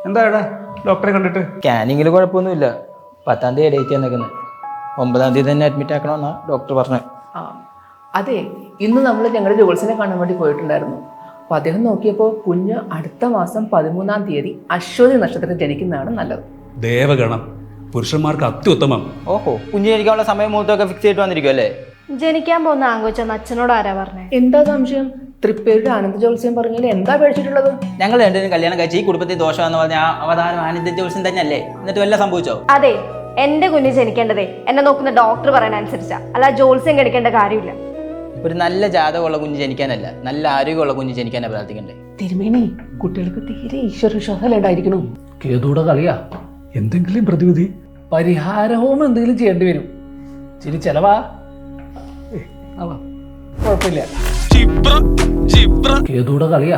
എന്താ ഇവിടെ ഡോക്ടറെ കണ്ടിട്ട്? സ്കാനിങ്ങിൽ കുഴപ്പമൊന്നുമില്ല. 10-ാം തീയതി ഡേറ്റ് തന്നേക്കുന്നത്. 9-ാം തീയതി തന്നെ അഡ്മിറ്റ് ആക്കണമെന്നാണ് ഡോക്ടർ പറഞ്ഞത്. അതെ, ഇന്ന് നമ്മൾ ഞങ്ങളുടെ ജോത്സ്യനെ കാണാൻ വേണ്ടി പോയിട്ടുണ്ടായിരുന്നു. അപ്പോൾ അദ്ദേഹം നോക്കിയപ്പോൾ കുഞ്ഞ് അടുത്ത മാസം 13-ാം തീയതി അശ്വതി നക്ഷത്രത്തിൽ ജനിക്കുന്നതാണ് നല്ലത്. ദേവഗണം പുരുഷന്മാർക്ക് അത്യുത്തമം. ഓഹോ, കുഞ്ഞ് ജനിക്കാനുള്ള സമയം മുഹൂർത്തമൊക്കെ ഫിക്സ് ചെയ്തിട്ട് വന്നിരിക്കും അല്ലേ? ജനിക്കാൻ പോകുന്ന ആങ്കോച്ചെന്ന് അച്ഛനോട് ആരാ പറഞ്ഞേ? എന്താ സംശയം? തൃപ്പേരുടെ ആനന്ദ ജോത്സ്യം പറഞ്ഞാൽ എന്താ പേടിച്ചിട്ടുള്ളത്? ഞങ്ങൾ രണ്ടുപേരും കല്യാണം കഴിച്ച് ഈ കുടുംബത്തിൽ ദോഷമാണെന്ന് പറഞ്ഞ ആ അവതാരം ആനന്ദ ജോത്സ്യം തന്നെയല്ലേ? എന്നിട്ട് വല്ല സംഭവിച്ചോ? അതെ, എന്റെ കുഞ്ഞ് ജനിക്കേണ്ടതേ എന്നെ നോക്കുന്ന ഡോക്ടർ പറയാൻ അനുസരിച്ചാ, അല്ല ജോത്സ്യം കെടുക്കേണ്ട കാര്യമില്ല. ഒരു നല്ല ജാതകമുള്ള കുഞ്ഞ് ജനിക്കാനല്ല, നല്ല ആരോഗ്യമുള്ള കുഞ്ഞ് ജനിക്കാനാണ് പ്രാർത്ഥിക്കണ്ടേ. തിരുമേനി, കുട്ടികൾക്ക് തീരെ ഈശ്വര വിശ്വാസം ഉണ്ടായിരിക്കണു. കേതൂടെ കളിയാ. എന്തെങ്കിലും പ്രതിവിധി? പരിഹാരവും എന്തെങ്കിലും ചെയ്യേണ്ടി വരും. ചിരി ചെലവാ. കുഴപ്പമില്ല. കേതൂടെ കളിയാ.